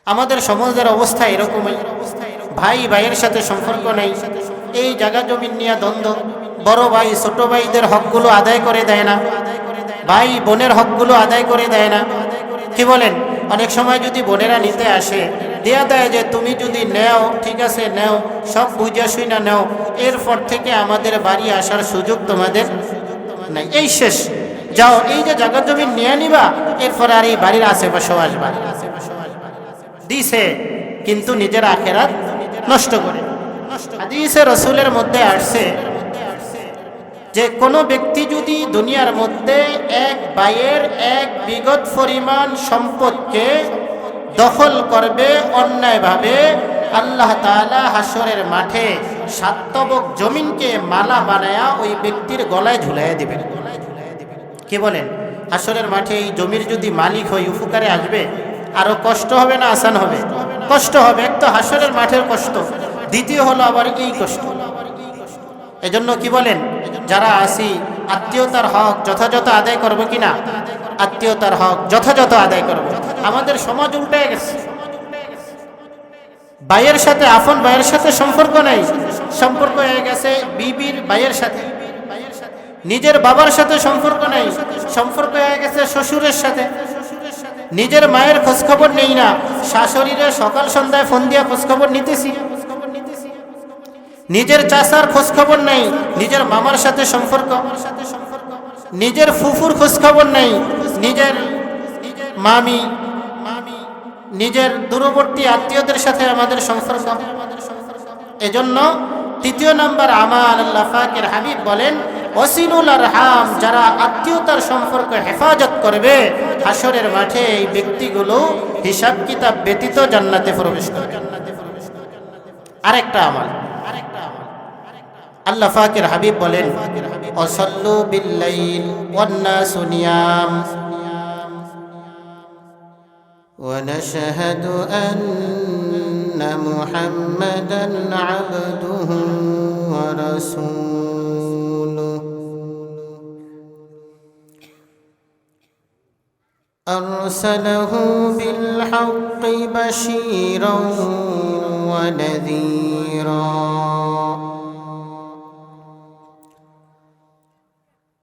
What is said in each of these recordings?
আমাদের সমাজের অবস্থা এরকমই, ভাই ভাইয়ের সাথে সম্পর্ক নেই, এই জায়গা জমিন নিয়ে দ্বন্দ্ব, বড় ভাই ছোট ভাইদের হকগুলো আদায় করে দেয় না, ভাই বোনের হকগুলো আদায় করে দেয় না। কি বলেন? অনেক সময় যদি বোনেরা নিতে আসে, দেয়া দেয় যে তুমি যদি নেও ঠিক আছে নেও, সব বুঝে শুই না নেও, এরপর থেকে আমাদের বাড়ি আসার সুযোগ তোমাদের নাই, এই শেষ, যাও এই যে জায়গা জমি নিয়ে নিবা, এরপর আর এই বাড়ির আশেপাশেও আসবা। দিছে কিন্তু নিজের আখেরাত নষ্ট করে। হাদিসে রাসূলের মধ্যে আসছে যে কোনো ব্যক্তি যদি দুনিয়ার মধ্যে এক ভাইয়ের এক বিগত পরিমাণ সম্পদকে দখল করবে অন্যায়ভাবে, আল্লাহ তাআলা হাসরের মাঠে সাতবক জমিনকে মালা বানায়া ওই ব্যক্তির গলায় ঝুলাইয়া দিবেন। কি বলেন? হাসরের মাঠে এই জমির যদি মালিক হয়, উপকারে আসবে? আরো কষ্ট হবে না আসান হবে? কষ্ট হবে। এক তো হাসরের মাঠের কষ্ট, দ্বিতীয় হলো আবার এই কষ্ট। এজন্য কি বলেন, যারা আসি আত্মীয়তার হক যথাযথ আদায় করবো কিনা? আত্মীয়তার হক যথাযথ আদায় করব। আমাদের সমাজ উল্টে গেছে, ভাইয়ের সাথে, আপন ভাইয়ের সাথে সম্পর্ক নেই, সম্পর্ক হয়ে গেছে বিবির ভাইয়ের সাথে। নিজের বাবার সাথে সম্পর্ক নেই, সম্পর্ক হয়ে গেছে শ্বশুরের সাথে। নিজের মায়ের খোঁজখবর নেই না, শাশুড়িরে সকাল সন্ধ্যায় ফোন দিয়া খোঁজখবর নিতেছি। নিজের চাচার খোঁজখবর নেই, নিজের মামার সাথে সম্পর্ক। নিজের ফুফুর খোঁজখবর নেই, নিজের মামি, নিজের দূরবর্তী আত্মীয়দের সাথে আমাদের সম্পর্ক। এজন্য তৃতীয় নাম্বার আমাল, আল্লাহ পাকের হাবিব বলেন ওয়াসিলুল আরহাম, যারা আত্মীয়তার সম্পর্ক হেফাজত করবে, হাসরের মাঠে এই ব্যক্তিগুলো হিসাব কিতাব ব্যতীত জান্নাতে প্রবেশ করবে। আরেকটা আমাল, আল্লাহ পাকের হাবিব বলেন ওয়াসাল্লু বিল্লাইল ওয়ান নাসু নিয়াম ওয়া নাশহাদু আন্না মুহাম্মাদান আবদুহু ওয়া রাসূলুহু আরসালাহু বিল হাক্কি বাশীরান ওয়া নাযীরা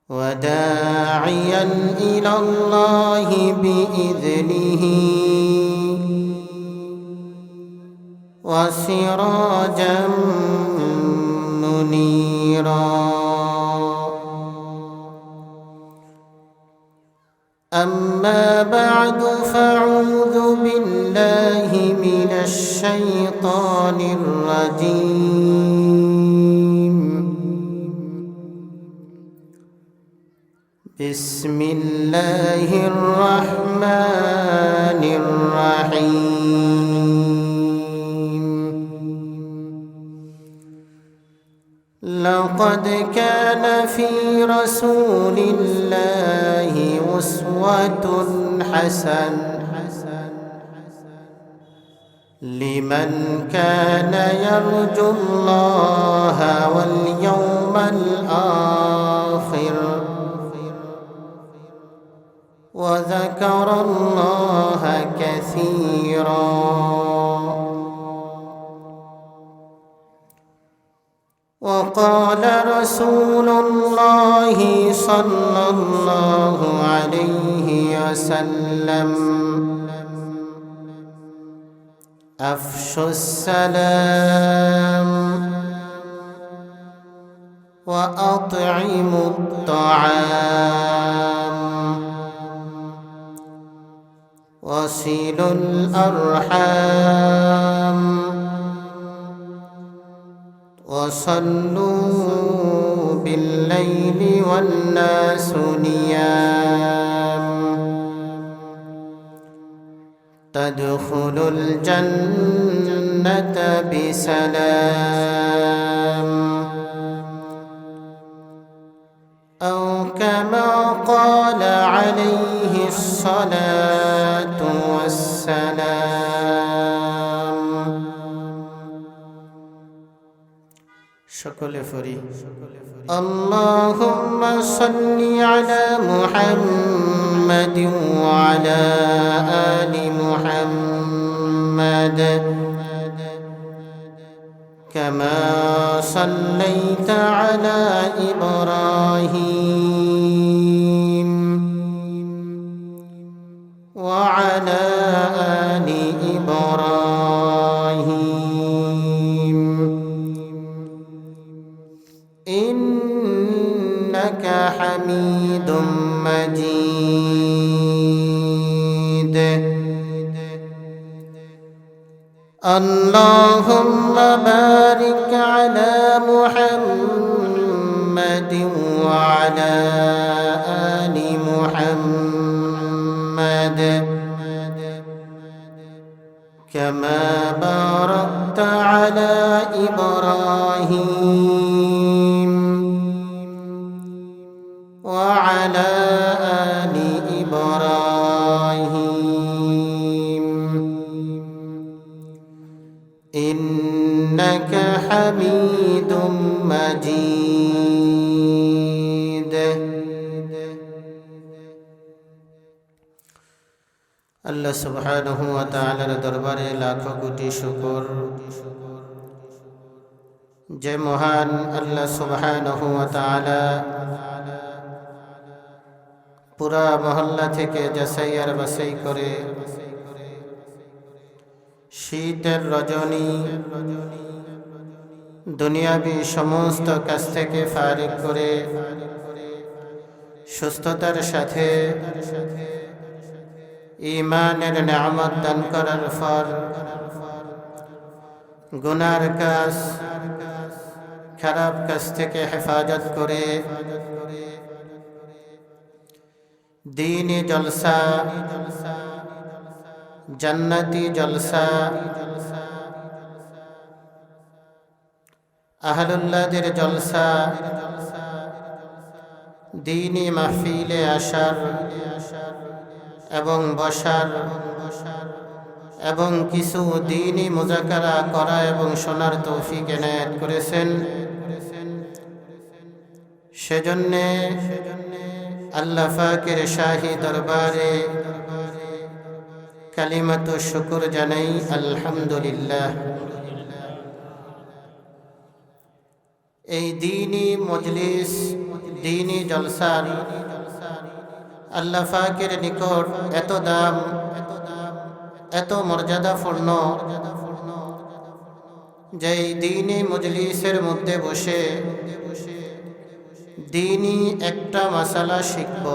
وداعيا إلى الله بإذنه وسراجا منيرا أما بعد فأعوذ بالله من الشيطان الرجيم بسم الله الرحمن الرحيم لقد كان في رسول الله أسوة حسنة لمن كان يرجو الله واليوم الآخر وذكر الله كثيرا وقال رسول الله صلى الله عليه وسلم أفشوا السلام وأطعموا الطعام وصلوا الأرحام وصلوا بالليل والناس نيام تدخلوا الجنة بسلام أو كما قال عليه الصلاة والسلام شكل فري اللهم صل على محمد وعلى آل محمد كما صليت على إبراهيم وعلى آل إبراهيم إنك حميد مجيد اللهم بارك على محمد وعلى آل محمد كما باركت على إبراهيم وعلى آل إبراهيم إنك حميد مجيد আল্লাহ সুবহানাহু ওয়া তাআলার দরবারে লাখো কোটি শুকর যে মহান আল্লাহ সুবহানাহু ওয়া তাআলা পুরা মহল্লা থেকে যাচাই আর বাছাই করে শীতের রজনী দুনিয়াবি সমস্ত কাজ থেকে ফারিগ করে সুস্থতার সাথে ঈমানের নিয়ামত দান করার পর গুনার কাজ খারাপ কাজ থেকে হেফাজত করে দ্বীনি জলসা জান্নাতি জলসা আহলুল্লাহদের জলসা দ্বীনি মাহফিলে আসার এবং বসার এবং কিছু দ্বীনি মুযাকারা করা এবং শোনার তৌফিক এনায়েত করেছেন। সেজন্য আল্লাহ পাকের শাহী দরবারে কালিমাতু শুকর জানাই আলহামদুলিল্লাহ। এই দ্বীনি মজলিস দ্বীনি জলসার আল্লাহ পাকের নিকট এত দাম এত মর্যাদাপূর্ণ যে দ্বীনি মজলিসের মধ্যে বসে দ্বীনি একটা মাসালা শিখব,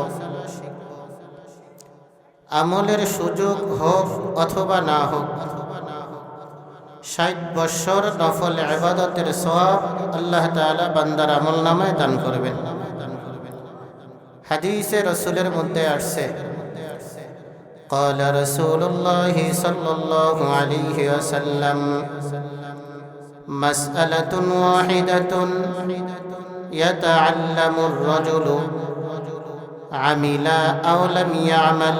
আমলের সুযোগ হোক অথবা না হোক, ৬০ বৎসর নফল ইবাদতের সওয়াব আল্লাহ তাআলা বান্দার আমলনামায় দান করবেন। হাদিসে রাসূলের মধ্যে আসছে قال رسول الله صلى الله عليه وسلم مسألة واحدة يتعلم الرجل عمل أو لم يعمل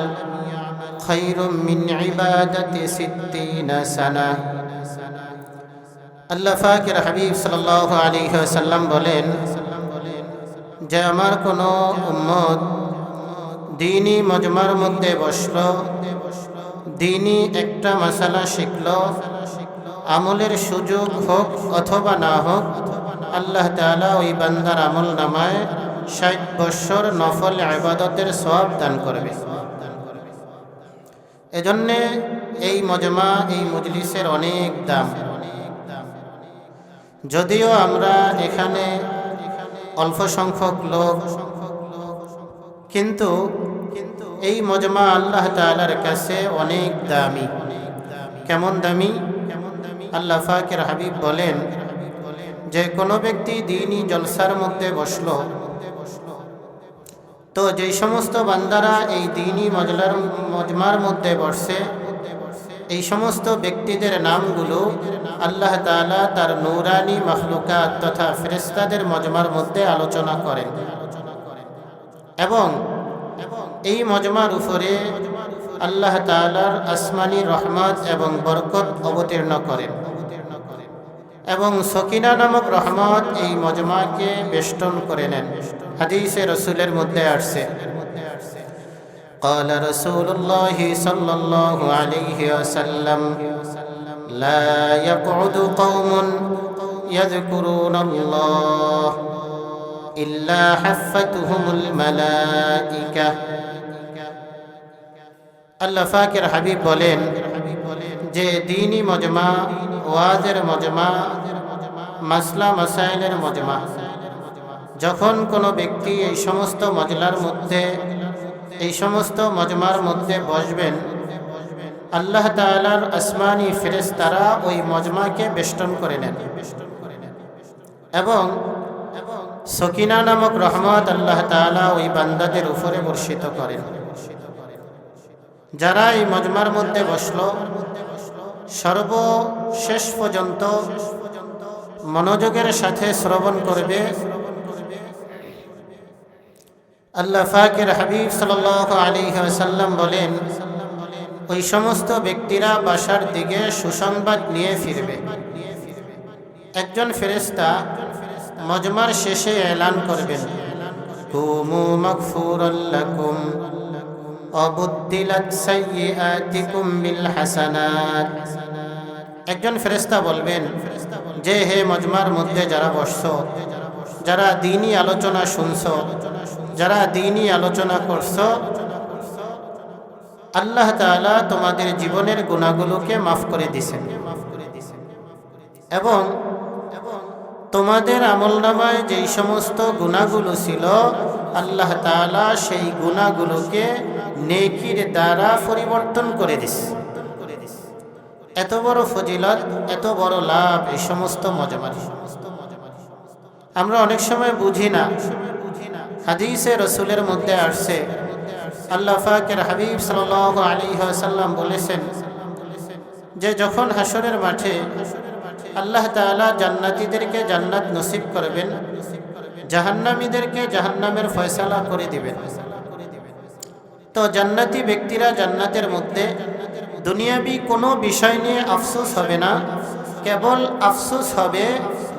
خير من عبادة 60 سنة। আল্লাহ পাকের হাবিব সাল্লাল্লাহু আলাইহি ওয়াসাল্লাম বলেন যে আমার কোনো উম্মত দ্বীনি মজমার মধ্যে বসলো, দ্বীনি একটা মাসালা শিখলো, আমলের সুযোগ হোক অথবা না হোক, আল্লাহ তাআলা ওই বান্দার আমল নামায় ৬০ বৎসর নফল ইবাদতের সওয়াব দান করবে। এজন্যে এই মজমা এই মজলিসের অনেক দাম। যদিও আমরা এখানে অল্প সংখ্যক লোক, কিন্তু এই মজমা আল্লাহ তাআলার কাছে অনেক দামি। কেমন দামি? আল্লাহ পাকের হাবিব বলেন যে কোনো ব্যক্তি দ্বীনি জলসার মধ্যে বসলো, তো যেই সমস্ত বান্দারা এই দ্বীনি মজমার মধ্যে বসছে, এই সমস্ত ব্যক্তিদের নামগুলো আল্লাহ তাআলা তার নূরানি মাখলুকাত তথা ফেরেশতাদের মজমার মধ্যে আলোচনা করেন এবং এই মজমার উপরে আল্লাহ তাআলার আসমানি রহমত এবং বরকত অবতীর্ণ করেন এবং সকিনা নামক রহমত এই মজমাকে বেষ্টন করে নেন। হাদিসে রাসূলের মধ্যে আসছে قال رسول الله صلى الله عليه وسلم লা ইয়াকউদু কওমুন ইয়াযকুরুনাল্লাহ ইল্লা হাফাতুহুমুল মালাইকা। আল্লাহ পাকের হাবিব বলেন যে দ্বীনি মজমা, ওয়াজের মজমা, মাসলা মাসাইলের মজমা, যখন কোনো ব্যক্তি এই সমস্ত মজলার মধ্যে, এই সমস্ত মজমার মধ্যে বসবেন, আল্লাহ তাআলার আসমানি ফেরেশতারা ওই মজমাকে বেষ্টন করে নেন এবং সকিনা নামক রহমত আল্লাহ তাআলা ওই বান্দাদের উপরে বর্ষিত করেন। যারা এই মজমার মধ্যে বসলো সর্বশেষ পর্যন্ত মনোযোগের সাথে শ্রবণ করবে। আল্লাহ পাকের হাবিব সাল্লাল্লাহু আলাইহি ওয়াসাল্লাম বলেন, ওই সমস্ত ব্যক্তিরা বাসার দিকে সুসংবাদ নিয়ে ফিরবে। একজন ফেরেশতা মজমার শেষে এলান করবেন, কুমু মাগফুরাল লাকুম অবুদ্দিলাত সাইয়্যাতিকুম বিল হাসানাত। একজন ফেরেশতা বলবেন যে হে মজমার মধ্যে যারা বসছো, যারা দ্বীনি আলোচনা শুনছো, যারা দ্বীনি আলোচনা করছো, আল্লাহ তাআলা তোমাদের জীবনের গুনাহগুলোকে মাফ করে দিয়েছেন এবং তোমাদের আমলনামায় যেই সমস্ত গুনাহগুলো ছিল আল্লাহ তাআলা সেই গুনাহগুলোকে নেকির দ্বারা পরিবর্তন করে দিয়েছে। এত বড় ফজিলত, এত বড় লাভ এই সমস্ত মজমার। আমরা অনেক সময় বুঝি না। হাদিসে রাসূলের মধ্যে আসছে, আল্লাহ পাকের হাবিব সাল্লাল্লাহু আলাইহি ওয়াসাল্লাম বলেছেন যে যখন হাসরের মাঠে আল্লাহ তাআলা জান্নাতীদেরকে জান্নাত নসিব করবেন, জাহান্নামীদেরকে জাহান্নামের ফয়সালা করে দিবেন, তো জান্নাতি ব্যক্তিরা জান্নাতের মধ্যে দুনিয়াবি কোনো বিষয় নিয়ে আফসোস হবে না, কেবল আফসোস হবে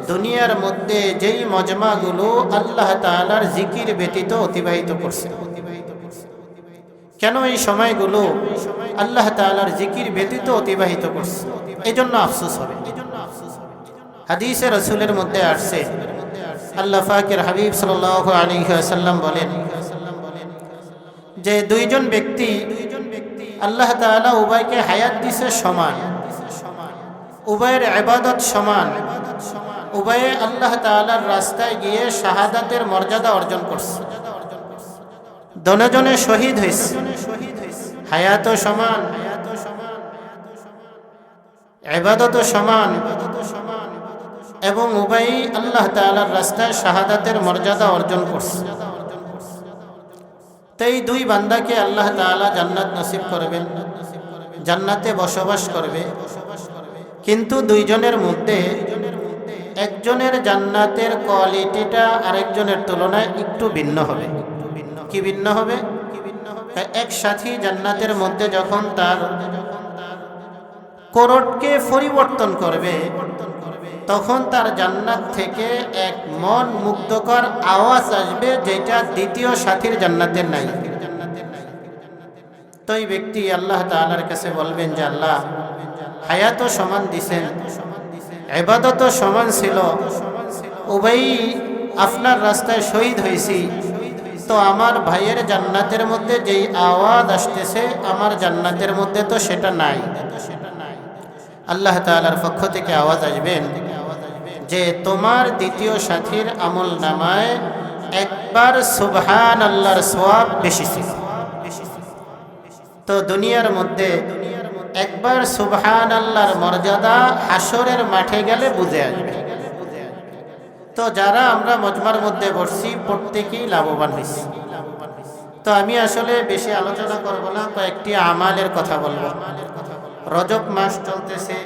দুনিয়ার মধ্যে যেই মজমাগুলো আল্লাহ তাআলার জিকির ব্যতীত অতিবাহিত করছে। কেন এই সময়গুলো আল্লাহ তাআলার জিকির ব্যতীত অতিবাহিত করছে, এই জন্য আফসোস হবে। হাদিসে রাসূলের মধ্যে আসছে, আল্লাহ পাকের হাবিব সাল্লাল্লাহু আলাইহি ওয়াসাল্লাম বলেন যে দুইজন ব্যক্তি আল্লাহ তাআলা উভয়কে হায়াত দিছে সমান, উভয়ের ইবাদত সমান, উভয়ে আল্লাহ তাআলার রাস্তায় গিয়ে শাহাদাতের মর্যাদা অর্জন করছে, দনজনে শহীদ হয়েছে, হায়াতও সমান, ইবাদতও সমান এবং উভয়ই আল্লাহ তাআলার রাস্তায় শাহাদাতের মর্যাদা অর্জন করছে। এই দুই বান্দাকে আল্লাহ তাআলা জান্নাত নসিব করবেন, জান্নাতে বসবাস করবে, কিন্তু দুইজনের মধ্যে একজনের জান্নাতের কোয়ালিটিটা আরেকজনের তুলনায় একটু ভিন্ন হবে। কি ভিন্ন হবে? এক সাথী জান্নাতের মধ্যে যখন তার কোরটকে পরিবর্তন করবে, তখন তার জান্নাত থেকে এক মন মুগ্ধকর আওয়াজ আসবে, যেটা দ্বিতীয় সাথীর জান্নাতের নাই। তো এই ব্যক্তি আল্লাহ তাআলার কাছে বলবেন যে আল্লাহ, হায়াতও সমান দিছেন, ইবাদতও সমান ছিল, উভয়ই আপনার রাস্তায় শহীদ হয়েছি, তো আমার ভাইয়ের জান্নাতের মধ্যে যেই আওয়াজ আসতেছে আমার জান্নাতের মধ্যে তো সেটা নাই। আল্লাহ তাআলার পক্ষ থেকে আওয়াজ আসবেন যে তোমার দ্বিতীয় সাথীর আমল নামায় একবার সুবহানাল্লাহর সওয়াব বেশি ছিল। তো দুনিয়ার মধ্যে একবার সুবহানাল্লাহর মর্যাদা হাসরের মাঠে গেলে বুঝে আসবে। তো যারা আমরা মজমার মধ্যে বসছি প্রত্যেকেই লাভবান হয়েছি। তো আমি আসলে বেশি আলোচনা করব না, কয়েকটি আমালের কথা বলবো। রজব মাস চলতেছে,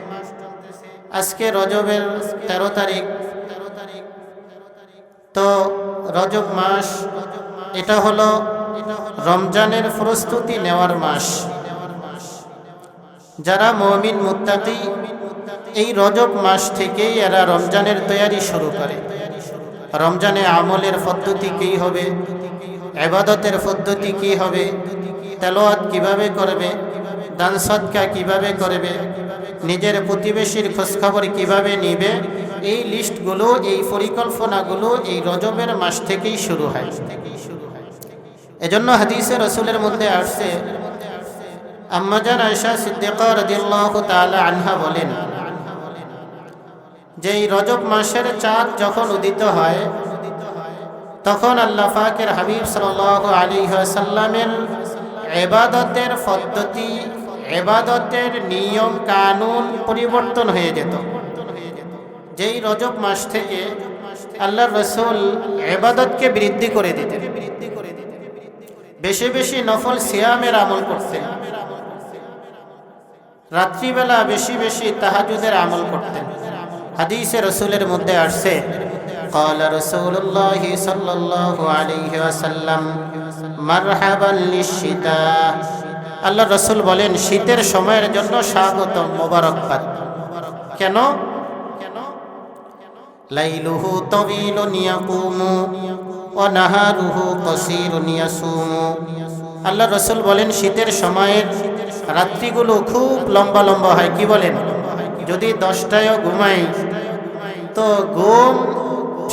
আজকে রজবের 13 তারিখ। তো রজব মাস এটা হলো রমজানের প্রস্তুতি নেওয়ার মাস। যারা মুমিন মুত্তাকি এই রজব মাস থেকেই এরা রমজানের তৈয়ারি শুরু করে। রমজানে আমলের পদ্ধতি কী হবে, ইবাদতের পদ্ধতি কী হবে, তেলাওয়াত কিভাবে করবে, দান সদকা কিভাবে করবে, নিজের প্রতিবেশীর খোঁজখবর কিভাবে নিবে, এই লিস্টগুলো, এই পরিকল্পনাগুলো এই রজবের মাস থেকেই শুরু হয়। এজন্য হাদিসে রাসূলের মধ্যে আসছে, আম্মা জান আয়েশা সিদ্দিকা রাদিয়াল্লাহু তাআলা আনহা বলেন যে এই রজব মাসের চাঁদ যখন উদিত হয় তখন আল্লাহ পাকের হাবিব সাল্লাল্লাহু আলাইহি ওয়াসাল্লামের ইবাদতের পদ্ধতি, ইবাদতের নিয়ম কানুন পরিবর্তন হয়ে যেত। যেই রজব মাস থেকে আল্লাহর রাসূল ইবাদতকে বৃদ্ধি করে দিতেন, বেশি বেশি নফল সিয়ামের আমল করতেন, রাত্রিবেলা বেশি বেশি তাহাজ্জুদের আমল করতেন। হাদিসে রাসূলের মধ্যে আসছে, قال رسول الله صلى الله عليه وسلم مرحبا للشتاء, আল্লাহ রাসূল বলেন শীতের সময়ের জন্য স্বাগতম, মোবারকবাদ। কেন? লাইলুহু তাওয়িলুন ইয়াকুমু ওয়া নাহারুহু কাসীরুন ইয়াসুমু, আল্লাহ রাসূল বলেন শীতের সময়ের রাত্রিগুলো খুব লম্বা লম্বা হয়। কি বলেন? যদি 10টায়ও ঘুমাই তো ঘুম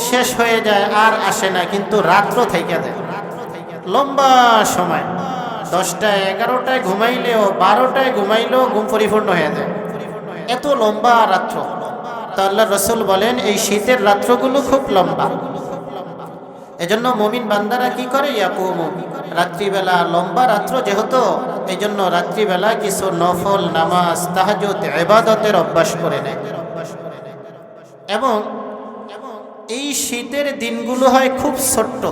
শেষ হয়ে যায়, আর আসে না, কিন্তু রাত্র থেকে যায় লম্বা সময়। 10টায় 11টায় ঘুমাইলেও 12টায় ঘুমাইলেও ঘুম পরিপূর্ণ হয়ে যায়, এত লম্বা রাত্র। তো আল্লাহ রাসূল বলেন এই শীতের রাত্রগুলো খুব লম্বা। এজন্য মুমিন বান্দারা কি করে? ইয়াকুমু, রাত্রিবেলা লম্বা রাত্র যেহেতু, এই জন্য রাত্রিবেলা কিছু নফল নামাজ, তাহাজ্জুদ, ইবাদতের অভ্যাস করে নেয়। এবং এই শীতের দিনগুলো হয় খুব ছোট্ট,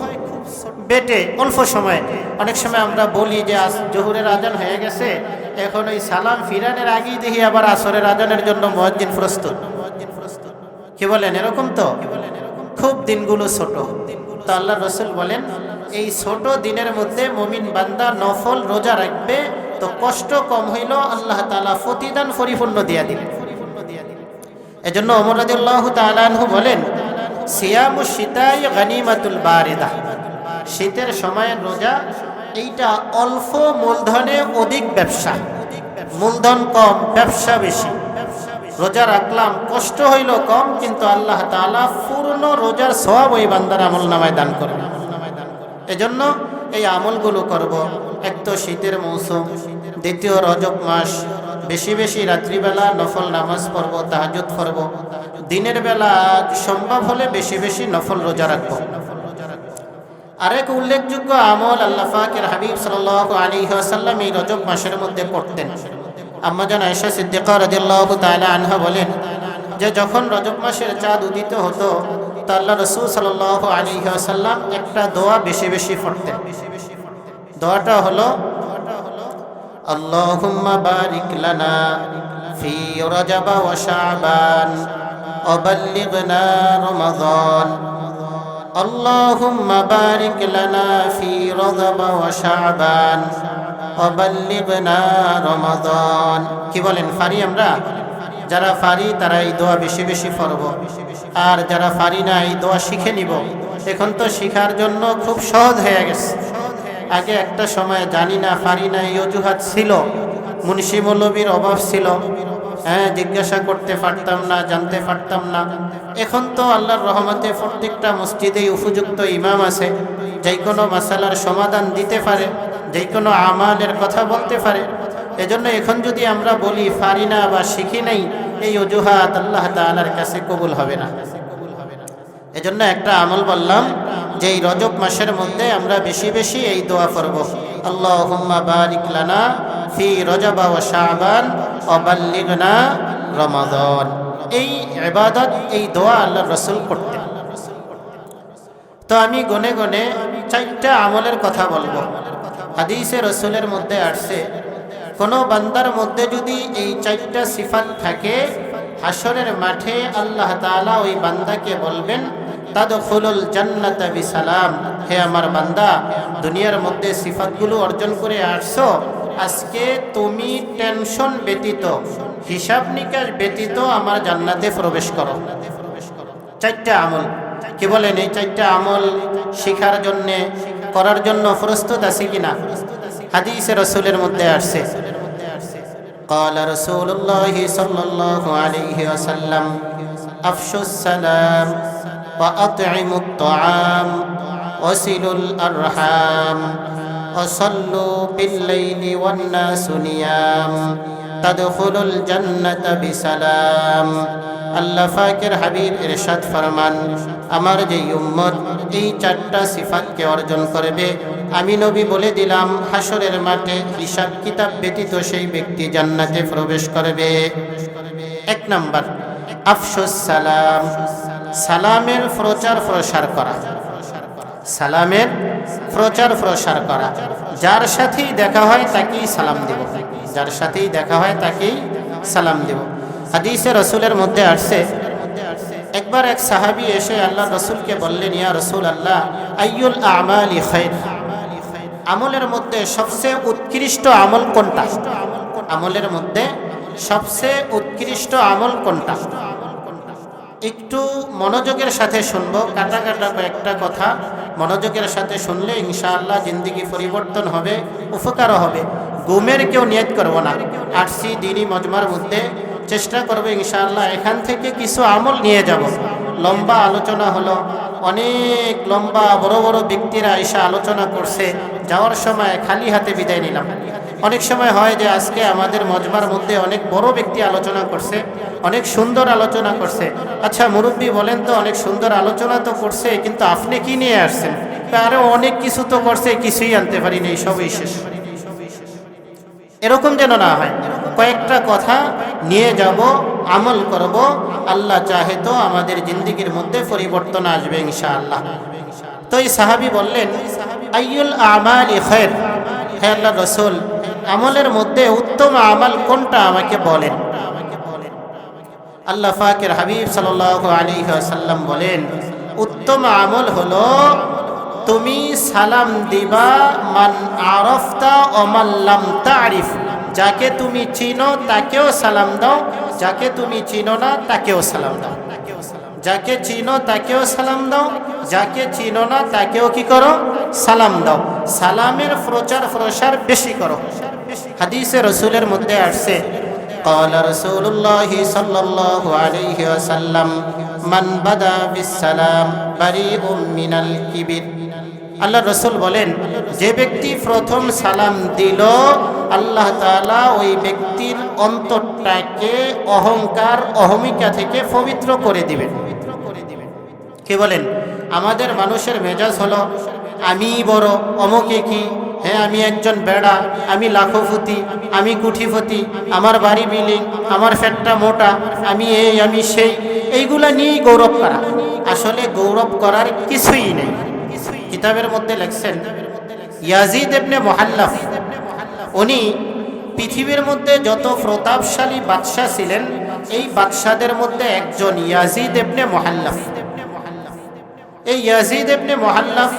বেটে অল্প সময়। অনেক সময় আমরা বলি যে আজ জোহরের আজান হয়ে গেছে, এখন ওই সালাম ফিরানের আগেই দেখি আবার আসরের আজানের জন্য মুয়াজ্জিন প্রস্তুত। কি বলেন? এরকম তো খুব দিনগুলো ছোট। তো আল্লাহ রাসূল বলেন এই ছোট দিনের মধ্যে মুমিন বান্দা নফল রোজা রাখবে তো কষ্ট কম হইল, আল্লাহ তাআলা প্রতিদান পরিপূর্ণ দিয়া দিলেন। এজন্য ওমর রাদিয়াল্লাহু তাআলা আনহু বলেন সিয়ামুশ শিতাই গানিমাতুল বারিদা, শীতের সময়ের রোজা এইটা অল্প মূলধনে অধিক ব্যবসা, মূলধন কম ব্যবসা বেশি। রোজা রাখলাম, কষ্ট হইল কম, কিন্তু আল্লাহ তাআলা পূর্ণ রোজার সওয়াব ওই বান্দার আমলনামায় দান করবেন। এজন্য এই আমলগুলো করব। এক তো শীতের মৌসুম, দ্বিতীয় রজব মাস, বেশি বেশি রাত্রিবেলা নফল নামাজ পড়ব, তাহাজ্জুদ পড়ব, দিনের বেলা সম্ভব হলে বেশি বেশি নফল রোজা রাখব। আরেক উল্লেখযোগ্য আমল আল্লাহ পাকের হাবিব সাল্লাল্লাহু আলাইহি ওয়াসাল্লাম এই রজব মাসের মধ্যে করতেন। আম্মা জান আয়েশা সিদ্দিকা রাদিয়াল্লাহু তাআলা আনহা বলেন যে যখন রজব মাসের চাঁদ উদিত হতো তা আল্লাহ রাসূল সাল্লাল্লাহু আলাইহি ওয়াসাল্লাম একটা দোয়া বেশি বেশি পড়তেন। দোয়াটা হলো আল্লাহুম্মা বারিক লানা ফি রজব ওয়া শাবান ওয়া বাল্লিগনা রমাদান, আল্লাহুম্মা বারিক লানা ফি রজব ওয়া শাবান ওয়া বাল্লিগনা রমাদান। কি বলেন? পারি আমরা? যারা পারি তারা এই দোয়া বেশি বেশি পড়ব, আর যারা পারি না এই দোয়া শিখে নিব। এখন তো শিখার জন্য খুব সহজ হয়ে গেছে। আগে একটা সময় জানি না, পারি না, এই অজুহাত ছিল, মুন্সি মৌলবীর অভাব ছিল, জিজ্ঞাসা করতে পারতাম না, জানতে পারতাম না। এখন তো আল্লাহর রহমতে প্রত্যেকটা মসজিদেই উপযুক্ত ইমাম আছে, যে কোনো মাসালার সমাধান দিতে পারে, যে কোনো আমালের কথা বলতে পারে। এজন্য এখন যদি আমরা বলি পারি না বা শিখি নাই, এই অজুহাত আল্লাহ তাআলার কাছে কবুল হবে না। এজন্য একটা আমল বললাম যে এই রজব মাসের মধ্যে আমরা বেশি বেশি এই দোয়া পড়ব, আল্লাহুম্মা বারিক লানা ফি রজব ওয়া শাবান ওয়া বাল্লিগনা রমাদান। এই ইবাদত, এই দোয়া আল্লাহর রাসূল করতেন। তো আমি গনে গনে 4টা আমলের কথা বলবো। হাদিসে রাসূলের মধ্যে আসছে কোনো বান্দার মধ্যে যদি এই 4টা সিফাত থাকে, হাসরের মাঠে আল্লাহ তাআলা ওই বান্দাকে বলবেন তাদখুলুল জান্নাতা বিসালাম, হে আমার বান্দা, দুনিয়ার মধ্যে সিফাতগুলো অর্জন করে আসছো, আজকে তুমি টেনশন ব্যতীত, হিসাব নিকাশ ব্যতীত আমার জান্নাতে প্রবেশ করো। 4টা আমল। কি বলেন? এই 4টা আমল শিখার জন্য, করার জন্য প্রস্তুত আছি কিনা? হাদিসে রাসূলের মধ্যে আসছে قال رسول الله صلى الله عليه وسلم أفشوا السلام وأطعموا الطعام وصلوا الأرحام وصلوا بالليل والناس نيام تدخلوا الجنة بسلام আল্লাহ পাকের হাবিব ইরশাদ ফরমান, আমার যে উম্মত এই চারটা সিফাতকে অর্জন করবে, আমি নবী বলে দিলাম হাসরের মাঠে হিসাব কিতাব ব্যতীত সেই ব্যক্তি জান্নাতে প্রবেশ করবে। এক নাম্বার, আফশুস সালাম, সালামের প্রচার প্রসার করা। সালামের প্রচার প্রসার করা, যার সাথেই দেখা হয় তাকেই সালাম দেব, যার সাথেই দেখা হয় তাকেই সালাম দেব। হাদিসে রসুলের মধ্যে আসছে, একবার এক সাহাবী এসে আল্লাহ রসুলকে বললেন, ইয়া রসুল আল্লাহ, আইয়ুল আমালি খায়র, আমলের মধ্যে সবচেয়ে উৎকৃষ্ট আমল কোনটা? আমলের মধ্যে সবচেয়ে উৎকৃষ্ট আমল কোনটা? একটু মনোযোগের সাথে শুনবো, কাটা কাটা কয়েকটা কথা মনোযোগের সাথে শুনলে ইনশাআল্লাহ জিন্দেগি পরিবর্তন হবে, উপকারও হবে। গুমের কেউ নিয়ত করবো না, আসছি দিনই মজমার মধ্যে চেষ্টা করবো ইনশাআল্লাহ এখান থেকে কিছু আমল নিয়ে যাব। লম্বা আলোচনা হলো, অনেক লম্বা বড় বড় ব্যক্তিরা এসে আলোচনা করছে, যাওয়ার সময় খালি হাতে বিদায় নিলাম। অনেক সময় হয় যে আজকে আমাদের মজমার মধ্যে অনেক বড় ব্যক্তি আলোচনা করছে, অনেক সুন্দর আলোচনা করছে। আচ্ছা মুরব্বী বলেন তো, অনেক সুন্দর আলোচনা তো করছে, কিন্তু আপনি কি নিয়ে আসছেন? আরো অনেক কিছু তো করছে, কিছুই আনতে পারিনি, সবই শেষ। এরকম যেন না হয়, কয়েকটা কথা নিয়ে যাব, আমল করব, আল্লাহ চাহে তো আমাদের জিন্দেগির মধ্যে পরিবর্তন আসবে ইনশাআল্লাহ। তো এই সাহাবী বললেন, আইয়ুল আমালি খায়র, হে আল্লাহ রাসূল, আমলের মধ্যে উত্তম আমল কোনটা আমাকে বলেন। আল্লাহ পাকের হাবিব সাল্লাল্লাহু আলাইহি ওয়াসাল্লাম বলেন, উত্তম আমল হলো তুমি সালাম দিবা মান আরাফতা ওয়া মান লাম তারিফ, যাকে তুমি চিনো তাকেও সালাম দাও, যাকে তুমি চিনো না তাকেও সালাম দাও। যাকে চিনো তাকেও সালাম দাও, যাকে চিনো না তাকেও কি করো? সালাম দাও। সালামের প্রচার প্রসার বেশি করো। হাদিসে রসুলের মধ্যে আসছে, قال رسول الله صلى الله عليه وسلم من بدا بالسلام بريء من الكبر। আল্লাহ রসুল বলেন, যে ব্যক্তি প্রথম সালাম দিল, আল্লাহ তাআলা ওই ব্যক্তির অন্তরটাকে অহংকার অহমিকা থেকে পবিত্র করে দিবেন। কি বলেন? আমাদের মানুষের মেজাজ হলো আমি বড়, অমুকে কি, হ্যাঁ আমি একজন বেড়া, আমি লাখপতি, আমি কুঠিপতি, আমার বাড়ি বিল্ডিং, আমার ফ্যাটটা মোটা, আমি এই আমি সেই, এইগুলা নিয়েই গৌরব করা। আসলে গৌরব করার কিছুই নেই। কিতাবের মধ্যে লেখছেন, ইয়াজিদ ইবনে মুহাল্লাফ, উনি পৃথিবীর মধ্যে যত প্রতাপশালী বাদশা ছিলেন, এই বাদশাদের মধ্যে একজন ইয়াজিদ ইবনে মুহাল্লাফ। এই ইয়াজিদ ইবনে মুহাল্লাফ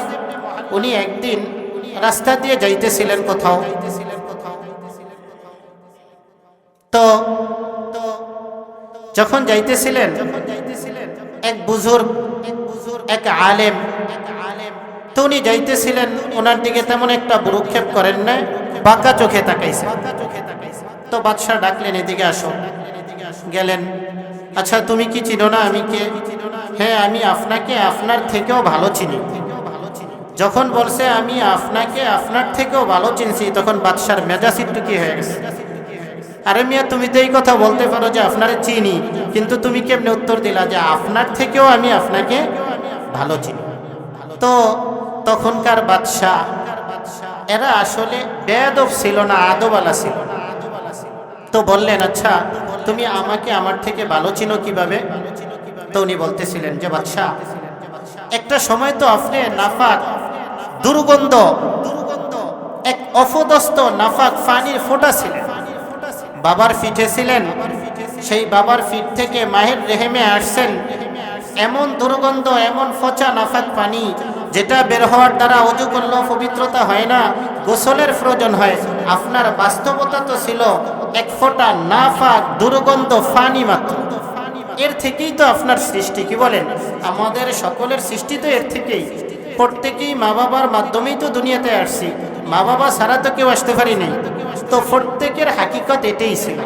উনি একদিন রাস্তা দিয়ে যাইতেছিলেন কোথাও, তো যখন যাইতেছিলেন এক বুজুর্গ, এক আলেম, তো উনি যাইতেছিলেন, ওনার দিকে তেমন একটা ভ্রুক্ষেপ করেন না, বাঁকা চোখে তাকাইছে। তো বাদশা ডাকলেন, এদিকে আসো। গেলেন, আচ্ছা তুমি কি চিনো না আমি কে? হ্যাঁ আমি আপনাকে আপনার থেকেও ভালো চিনি। যখন বলছে আমি আপনাকে আপনার থেকেও ভালো চিনছি, তখন বাদশার মেজাজ একটু কি হয়ে গেছে, আরে মিয়া তুমি তো এই কথা বলতে পারো যে আপনারে চিনি, কিন্তু তুমি কেমনে উত্তর দিলা যে আপনার থেকেও আমি আপনাকে ভালো চিনি? তো তখনকার বাদশা এরা আসলে বেয়াদব ছিল না, আদবওয়ালা ছিল। তো বললেন, আচ্ছা তুমি আমাকে আমার থেকে ভালো চিনো কিভাবে? তো উনি বলতেছিলেন যে বাদশা, একটা সময় তো আপনি নাফাক দুর্গন্ধ, এক অপদস্থ নাফাক পানির ফোঁটা ছিলেন, বাবার পিঠে ছিলেন, সেই বাবার পিঠ থেকে মায়ের রেহেমে আসছেন, এমন দুর্গন্ধ, এমন ফচা নাফাক পানি, যেটা বের হওয়ার দ্বারা ওযু করলেও পবিত্রতা হয় না, গোসলের প্রয়োজন হয়। আপনার বাস্তবতা তো ছিল এক ফোঁটা নাফাক দুর্গন্ধ পানি মাত্র। এর থেকেই তো আপনার সৃষ্টি। কি বলেন? আমাদের সকলের সৃষ্টি তো এর থেকেই। প্রত্যেকেই মা বাবার মাধ্যমেই তো দুনিয়াতে আসছি, মা বাবা ছাড়া তো কেউ আসতে পারি নাই। তো প্রত্যেকের হাকিকত এটাই ছিল।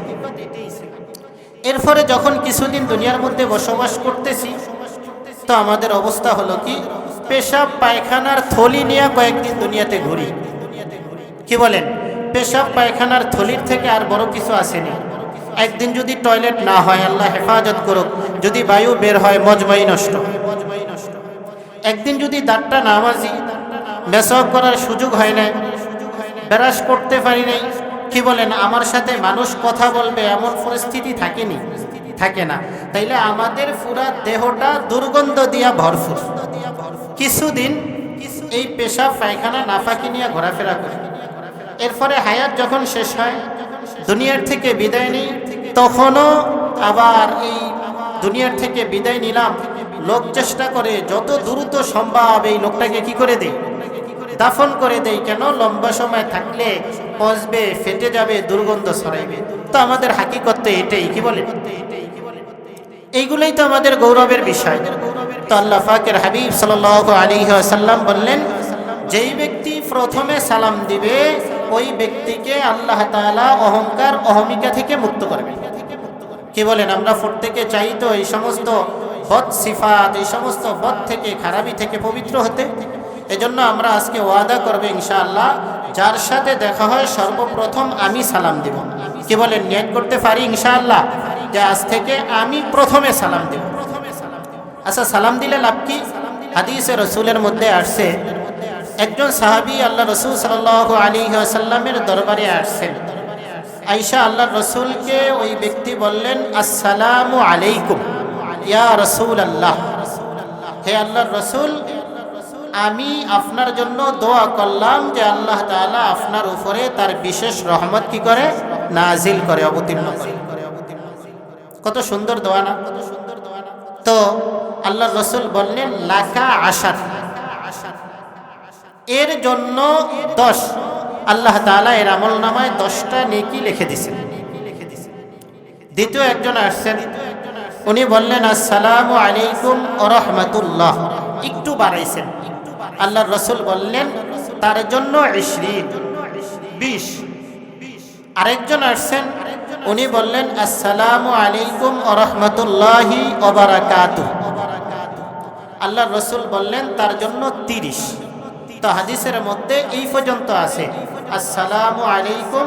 এরপরে যখন কিছুদিন দুনিয়ার মধ্যে বসবাস করতেছি, তো আমাদের অবস্থা হলো কি, পেশাব পায়খানার থলি নিয়ে কয়েকদিন দুনিয়াতে ঘুরি। কি বলেন? পেশাব পায়খানার থলির থেকে আর বড় কিছু আসেনি। একদিন যদি টয়লেট না হয়, আল্লাহ হেফাজত করুক, যদি বায়ু বের হয়, মজমাই নষ্ট। একদিন যদি দাঁতটা না মাজি, মেসওয়াক করার সুযোগ হয় না, ব্রাশ করতে পারি নাই, কি বলেন, আমার সাথে মানুষ কথা বলবে এমন পরিস্থিতি থাকেনি, থাকে না। তাইলে আমাদের পুরা দেহটা দুর্গন্ধ দিয়া ভরপুর। কিছুদিন এই পেশাব পায়খানা নাফাকি নিয়ে ঘোরাফেরা করে, এরপরে হায়াত যখন শেষ হয়, দুনিয়ার থেকে বিদায় নিই, তখনও আবার এই দুনিয়ার থেকে বিদায় নিলাম, লোক চেষ্টা করে যত দ্রুত সম্ভব এই লোকটাকে কি করে দেই, দাফন করে দেই। কেন? লম্বা সময় থাকলে পচবে, ফেটে যাবে, দুর্গন্ধ ছড়াইবে। তো আমাদের হাকিকত তো এটাই। কি বলে? এইগুলোই তো আমাদের গৌরবের বিষয়। তো আল্লাহ পাকের হাবিব সাল্লাল্লাহু আলাইহি ওয়াসাল্লাম বললেন, যেই ব্যক্তি প্রথমে সালাম দিবে ওই ব্যক্তিকে আল্লাহ তাআলা অহংকার অহমিকা থেকে মুক্ত করবে। কি বলেন? আমরা প্রত্যেকে চাই তো এই সমস্ত বদ সিফাত, এই সমস্ত বদ থেকে, খারাপি থেকে পবিত্র হতে। এজন্য আমরা আজকে ওয়াদা করব ইনশাআল্লাহ, যার সাথে দেখা হয় সর্বপ্রথম আমি সালাম দেব। কি বলেন? নিয়ত করতে পারি ইনশাআল্লাহ যে আজ থেকে আমি প্রথমে সালাম দেব। আচ্ছা, সালাম দিলে লাভ কি? হাদিসে রসুলের মধ্যে আসছে, একজন সাহাবী আল্লাহ রসুল সাল্লাল্লাহু আলাইহি ওয়াসাল্লামের দরবারে আসছেন। আয়েশা আল্লাহর রসুলকে ওই ব্যক্তি বললেন, আসসালামু আলাইকুম ইয়া রাসূলুল্লাহ, হে আল্লাহর রসুল, আমি আপনার জন্য দোয়া করলাম যে আল্লাহ তাআলা আপনার উপরে তার বিশেষ রহমত কি করে, নাজিল করে, অবতীর্ণ করে। কত সুন্দর দোয়া না? তো আল্লাহর রসুল বললেন, লাকা আশার, এর জন্য 10, আল্লাহ তাআলা এর আমল নামায় 10টা নেকি লিখে দিয়েছেন। দ্বিতীয় একজন আসছেন, উনি বললেন, আসসালামু আলাইকুম ওয়া রাহমাতুল্লাহ, একটু বাড়াইছেন। আল্লাহর রসুল বললেন, তার জন্য 20। আরেকজন আসছেন, উনি বললেন, আসসালামু আলাইকুম ওয়া রাহমাতুল্লাহি ওয়া বারাকাতুহু। আল্লাহর রসুল বললেন, তার জন্য 30। তো হাদিসের মধ্যে এই পর্যন্ত আছে, আসসালামু আলাইকুম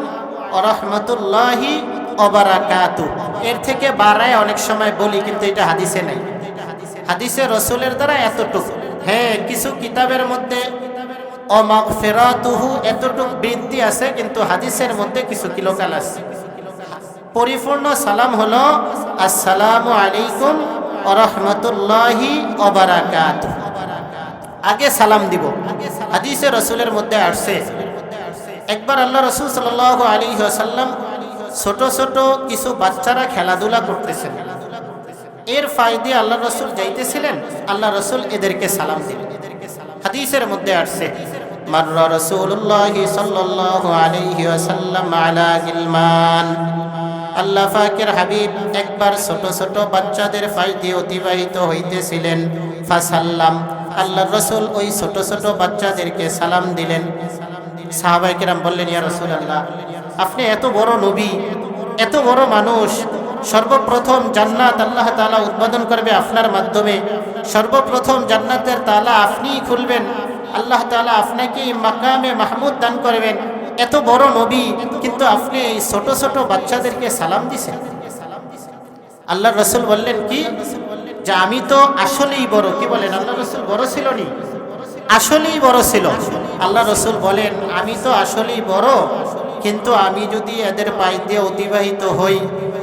ওয়া রাহমাতুল্লাহি ওয়া বারাকাতুহু। এর থেকে বাড়ায় অনেক সময় বলি, কিন্তু এটা হাদিসে নাই। হাদিসে রসুলের দ্বারা এতটুকু। হ্যাঁ, কিছু কিতাবের মধ্যে ও মাগফিরাতুহু এতটুকু বৃদ্ধি আছে, কিন্তু হাদিসের মধ্যে কিছু কিলোকাল আছে। পরিপূর্ণ সালাম হলো আসসালামু আলাইকুম ওয়া রাহমাতুল্লাহি ওয়া বারাকাতুহু। আগে সালাম দিব। হাদিসে রসুলের মধ্যে আসছে, একবার আল্লাহ রসুল সাল্লাল্লাহু আলাইহি ওয়াসাল্লাম ছোট ছোট কিছু বাচ্চারা খেলাধুলা করতেছেন, এর ফায়দে আল্লাহ রসুল যাইতেছিলেন, আল্লাহ রসুল এদেরকে সালাম দিলেন। হাদিসের মধ্যে আসছে, মাররা রাসূলুল্লাহি সাল্লাল্লাহু আলাইহি ওয়াসাল্লাম আলা গিলমান, আল্লাহ পাকের হাবিব একবার ছোট ছোট বাচ্চাদের ফায়দে অতিবাহিত হইতেছিলেন। ফাসাল্লাম, আল্লাহ রসুল ওই ছোট ছোট বাচ্চাদেরকে সালাম দিলেন। সাহাবায়ে কেরাম বললেন, ইয়া রাসূলুল্লাহ, আপনি এত বড় নবী, এত বড় মানুষ, সর্বপ্রথম জান্নাত আল্লাহ তাআলা উদ্বোধন করবে আপনার মাধ্যমে, সর্বপ্রথম জান্নাতের তালা আপনিই খুলবেন, আল্লাহ তাআলা আপনাকে মাকামে মাহমুদ দান করবেন, এত বড় নবী, কিন্তু আপনি এই ছোট ছোট বাচ্চাদেরকে সালাম দিছেন। আল্লাহ রসুল বললেন কি, যে আমি তো আসলেই বড়। কি বলেন? আল্লাহ রসুল বড় ছিল নি? আসলেই বড় ছিল। আল্লাহ রসুল বলেন, আমি তো আসলেই বড়, কিন্তু আমি যদি এদের পাশ দিয়ে অতিবাহিত হই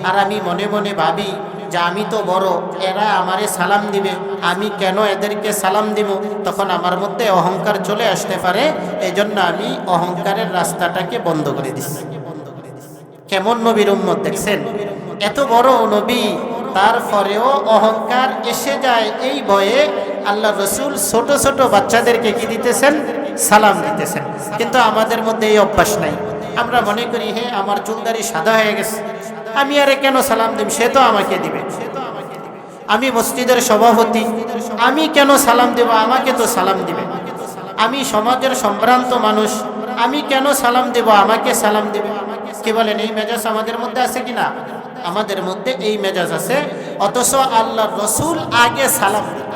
আর আমি মনে মনে ভাবি যে আমি তো বড়, এরা আমারে সালাম দিবে, আমি কেন এদেরকে সালাম দিব, তখন আমার মধ্যে অহংকার চলে আসতে পারে। এই জন্য আমি অহংকারের রাস্তাটাকে বন্ধ করে দিচ্ছি। কেমন নবীর উম্মত দেখছেন? এত বড় নবী, তারপরেও অহংকার এসে যায়, এই ভয়ে আল্লাহ রসুল ছোট ছোট বাচ্চাদেরকে কি দিতেছেন? সালাম দিতেছেন। কিন্তু আমাদের মধ্যে এই অভ্যাস নাই। আমরা মনে করি, হে আমার চুলদারি সাদা হয়ে গেছে, আমি আরে কেন সালাম দিব, সে তো আমাকে দিবে। আমি মসজিদের সভাপতি, আমি কেন সালাম দেব, আমাকে তো সালাম দিবে। আমি সমাজের সম্ভ্রান্ত মানুষ, আমি কেন সালাম দেব, আমাকে সালাম দেবে। কি বলেন, এই মেজাজ আমাদের মধ্যে আছে কি না? আমাদের মধ্যে এই মেজাজ আছে, অথচ আল্লাহর রসুল আগে সালাম দেন।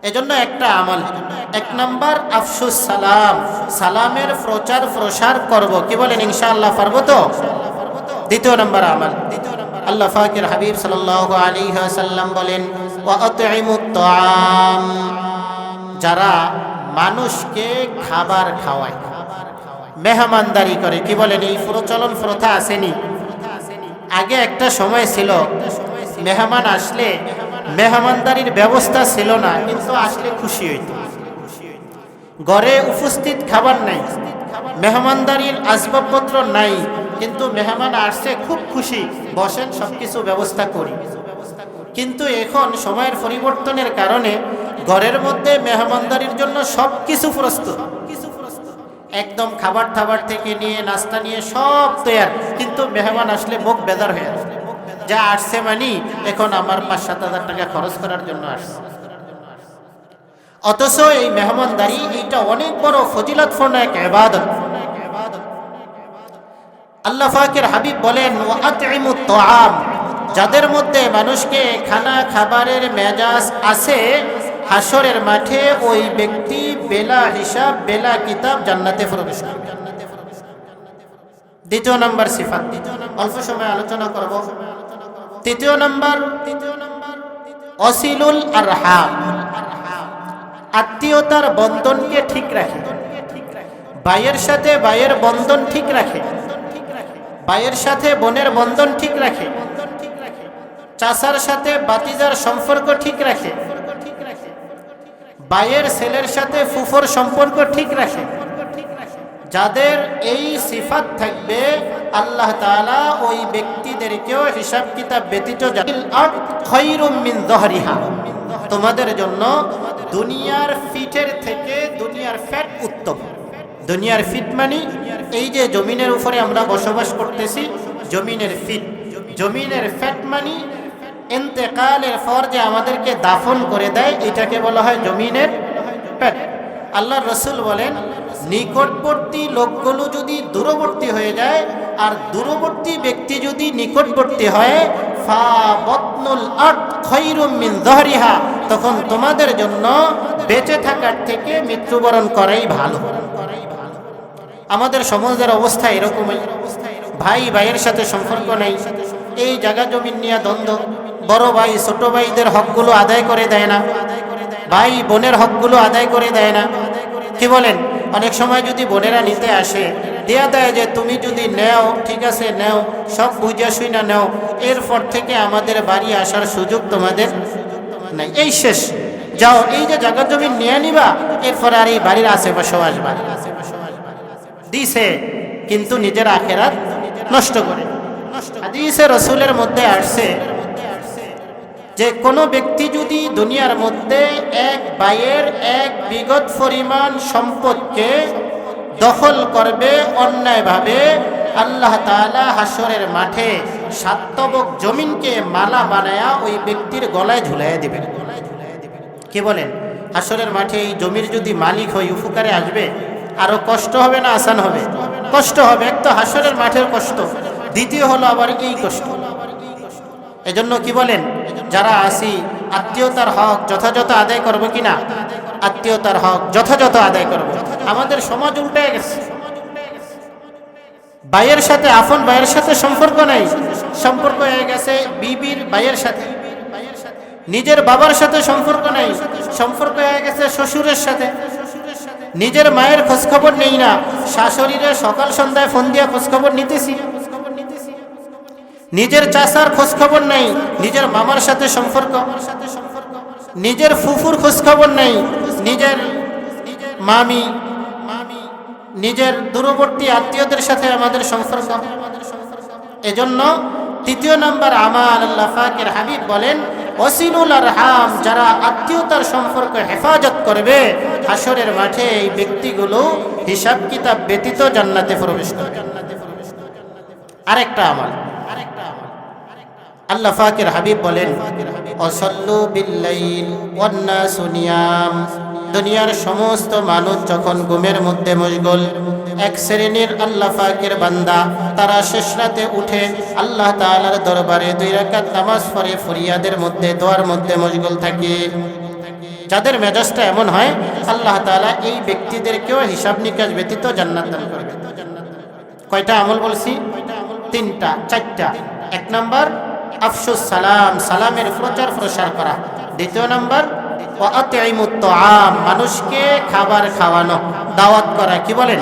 এজন্য একটা আমল, 1 নাম্বার আফসুস সালাম, সালামের প্রচার প্রসার করব। কি বলেন, ইনশাআল্লাহ পারবো তো? 2 নাম্বার আমল, আল্লাহ পাকের হাবিব সাল্লাল্লাহু আলাইহি ওয়াসাল্লাম বলেন, ওয়া আতঈমুত তাআম, যারা মানুষকে খাবার খাওয়ায়, মেহমানদারি করে। কি বলেন, এই প্রচলন প্রথা আসেনি? আগে একটা সময় ছিল, মেহমান আসলে মেহমানদারির ব্যবস্থা ছিল না, কিন্তু আসলে খুশি হইত। ঘরে উপস্থিত খাবার নাই, মেহমানদারির আসবাবপত্র নাই, কিন্তু মেহমান আসছে খুব খুশি, বসেন, সবকিছু ব্যবস্থা করি। কিন্তু এখন সময়ের পরিবর্তনের কারণে ঘরের মধ্যে মেহমানদারির জন্য সবকিছু প্রস্তুত, একদম খাবার টাবার থেকে নিয়ে নাস্তা নিয়ে সব তৈয়ার, কিন্তু মেহমান আসলে মুখ বেজার হয়ে আসে, যা আসছে মানি এখন আমার 5-7 হাজার টাকা খরচ করার জন্য আসছে। অথচ এই মেহমানদারি এইটা অনেক বড় ফজিলতপূর্ণ এক ইবাদত। আল্লাহ পাকের হাবিব বলেন, ওয়া আতঈমুত তাআম, যাদের মধ্যে মানুষকে খানা খাবারের মেজাজ আছে, হাসরের মাঠে ওই ব্যক্তি বেলা হিসাব বেলা কিতাব জান্নাতে প্রবেশ করবে। 2 নম্বর সিফাত, অল্প সময় আলোচনা করব। 3 নম্বর, অসিলুল আরহাম, আত্মীয়তার বন্ধনকে ঠিক রাখে, ভাইয়ের সাথে ভাইয়ের বন্ধন ঠিক রাখে, ভাইয়ের সাথে বোনের বন্ধন ঠিক রাখে, চাচার সাথে ভাতিজার সম্পর্ক ঠিক রাখে, ভাইয়ের ছেলের সাথে ফুফোর সম্পর্ক ঠিক রাখে। যাদের এই সিফাত থাকবে, আল্লাহ তাআলা ওই ব্যক্তিদেরকেও হিসাব কিতাব ব্যতীত খায়রুম মিন যহরিহা, তোমাদের জন্য দুনিয়ার ফিটের থেকে দুনিয়ার ফ্যাট উত্তম। দুনিয়ার ফিট মানে এই যে জমিনের উপরে আমরা বসবাস করতেছি, জমিনের ফিট। জমিনের ফ্যাট মানে ইন্তেকালের পর যে আমাদেরকে দাফন করে দেয়, এটাকে বলা হয় জমিনের ফ্যাট। আল্লাহর রাসূল বলেন, নিকটবর্তী লোকগুলো যদি দূরবর্তী হয়ে যায় আর দূরবর্তী ব্যক্তি যদি নিকটবর্তী হয়, ফা বাতনুল আরদ খায়রুম মিন যহরিহা, তখন তোমাদের জন্য বেঁচে থাকার থেকে মৃত্যুবরণ করাই ভালো। আমাদের সমাজের অবস্থা এরকমই, ভাই ভাইয়ের সাথে সম্পর্ক নেই, এই জায়গা জমি নিয়ে দ্বন্দ্ব, বড় ভাই ছোট ভাইদের হকগুলো আদায় করে দেয় না, ভাই বোনের হকগুলো আদায় করে দেয় না। কি বলেন, অনেক সময় যদি বোনেরা নিতে আসে, দেয়া দেয় যে তুমি যদি নেও ঠিক আছে নেও, সব বুঝা শুই না নেও, এরপর থেকে আমাদের বাড়ি আসার সুযোগ তোমাদের নাই, এই শেষ, যাও, এই যে জায়গা জমি নিয়ে নিবা, এরপর আর এই বাড়ির আশেপাশেও আসবা। দিছে, কিন্তু নিজের আখেরাত নষ্ট করে। হাদিসে রাসূলের মধ্যে আসছে যে কোনো ব্যক্তি যদি দুনিয়ার মধ্যে এক ভাইয়ের এক বিগত পরিমাণ সম্পদকে দখল করবে অন্যায়ভাবে, আল্লাহ তাআলা হাসরের মাঠে 7 তবক জমিনকে মালা বানায়া ওই ব্যক্তির গলায় ঝুলাইয়া দিবেন। কি বলেন, হাসরের মাঠে এই জমির যদি মালিক হই, উপকারে আসবে? আরো কষ্ট হবে না আসান হবে? কষ্ট হবে। এক তো হাসরের মাঠের কষ্ট, দ্বিতীয় হলো আবার এই কষ্ট। এজন্য কি বলেন, যারা আসি আত্মীয়তার হক যথাযথ আদায় করবো কিনা? আত্মীয়তার হক যথাযথ আদায় করব। আমাদের সমাজ উল্টে গেছে, ভাইয়ের সাথে আপন ভাইয়ের সাথে সম্পর্ক নাই, সম্পর্ক হয়ে গেছে বিবির ভাইয়ের সাথে। নিজের বাবার সাথে সম্পর্ক নাই, সম্পর্ক হয়ে গেছে শ্বশুরের সাথে। নিজের মায়ের খোঁজখবর নেই না, শাশুড়িরে সকাল সন্ধ্যায় ফোন দিয়া খোঁজখবর নিতেছি। নিজের চাচার খোঁজখবর নাই, নিজের মামার সাথে সম্পর্ক। নিজের ফুফুর খোঁজখবর নাই, নিজের মামি, নিজের দূরবর্তী আত্মীয়দের সাথে আমাদের সম্পর্ক। এজন্য 3 নম্বর আমাল, আল্লাহ পাকের হাবিব বলেন, ওয়াসিলুল আরহাম, যারা আত্মীয়তার সম্পর্ক হেফাজত করবে, হাসরের মাঠে এই ব্যক্তিগুলো হিসাব কিতাব ব্যতীত জান্নাতে প্রবেশ করবে। আরেকটা আমল, আল্লাহ পাকের হাবিব বলেন, ওয়াসাল্লু বিল্লাইল ওয়ান নাসু নিয়াম, দুনিয়ার সমস্ত মানুষ যখন ঘুমের মধ্যে মশগুল, এক শ্রেণীর আল্লাহ পাকের বান্দা তারা শেষ রাতে উঠে আল্লাহ তাআলার দরবারে 2 রাকাত নামাজ পড়ে ফরিয়াদের মধ্যে দোয়ার মধ্যে মশগুল থাকে। যাদের মেজাজটা এমন হয় আল্লাহ তাআলা এই ব্যক্তিদেরকেও হিসাব নিকাশ ব্যতীত জান্নাত দান করবে। কয়টা আমল বলছি? 3টা 4টা। 1 নাম্বার আফসুস সালাম, সালামের প্রচার প্রসার করা। 2 নাম্বার ওয়া আতঈমুত তাআম, মানুষকে খাবার খাওয়ানো, দাওয়াত করা। কি বলেন?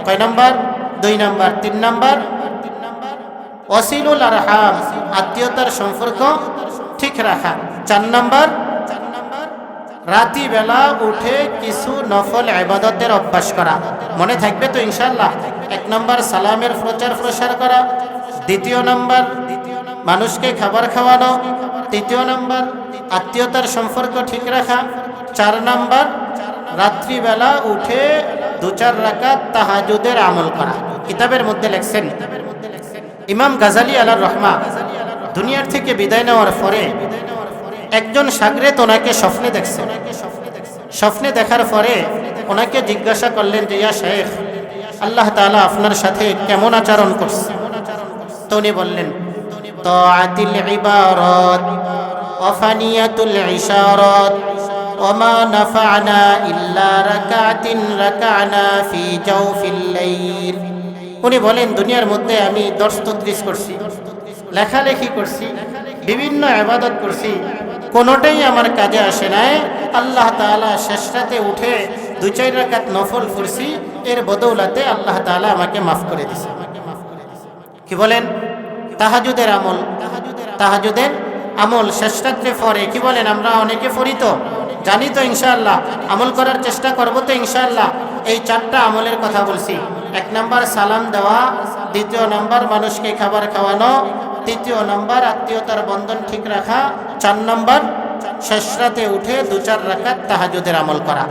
কয় নাম্বার? 2 নাম্বার। 3 নাম্বার ওয়াসিলুল আরহাম, আত্মীয়তার সম্পর্ক ঠিক রাখা। 4 নাম্বার রাতি বেলা উঠে কিছু নফল ইবাদতের অভ্যাস করা। মনে থাকবে তো ইনশাআল্লাহ? 1 নাম্বার সালামের প্রচার প্রসার করা, 2 নাম্বার মানুষকে খাবার খাওয়ানো, 3 নাম্বার আত্মীয়তার সম্পর্ক ঠিক রাখা, 4 নাম্বার রাত্রিবেলা উঠে 2-4 রাকাত তাহাজ্জুদের আমল করা। কিতাবের মধ্যে লেখছেন ইমাম গাজালি আলাইহির রহমা দুনিয়ার থেকে বিদায় নেওয়ার পরে একজন শাগরেদ ওনাকে স্বপ্নে দেখছে। স্বপ্নে দেখার পরে ওনাকে জিজ্ঞাসা করলেন যে ইয়া শাইখ, আল্লাহ তাআলা আপনার সাথে কেমন আচরণ করছে? তো উনি বললেন তাআতিল ইবারাত ওয়া ফানিয়াতুল ইশারাত ওয়া মা নাফা'না ইল্লা রাকাতিন রাকা'না ফি জাওফিল লাইল। উনি বলেন দুনিয়ার মধ্যে আমি দর্শ তদরিস করছি, লেখালেখি করছি, বিভিন্ন ইবাদত করছি, কোনোটাই আমার কাজে আসে নাই। আল্লাহ তাআলা শেষ রাতে উঠে 2-4 রাকাত নফল পড়ছি, এর বদৌলতে আল্লাহ তাআলা আমাকে মাফ করে দিয়েছে। কি বলেন? তাহাজ্জুদের আমল, তাহাজ্জুদের আমল শেষ রাতে পড়ে। কি বলেন? আমরা অনেকে পড়ি তো, জানি তো ইনশাআল্লাহ, আমল করার চেষ্টা করব তো ইনশাআল্লাহ। এই 4টা আমলের কথা বলছি। 1 নাম্বার সালাম দেওয়া, 2 নাম্বার মানুষকে খাবার খাওয়ানো, 3 নাম্বার আত্মীয়তার বন্ধন ঠিক রাখা, 4 নাম্বার শেষ রাতে উঠে 2-4 রাকাত তাহাজ্জুদের আমল করা।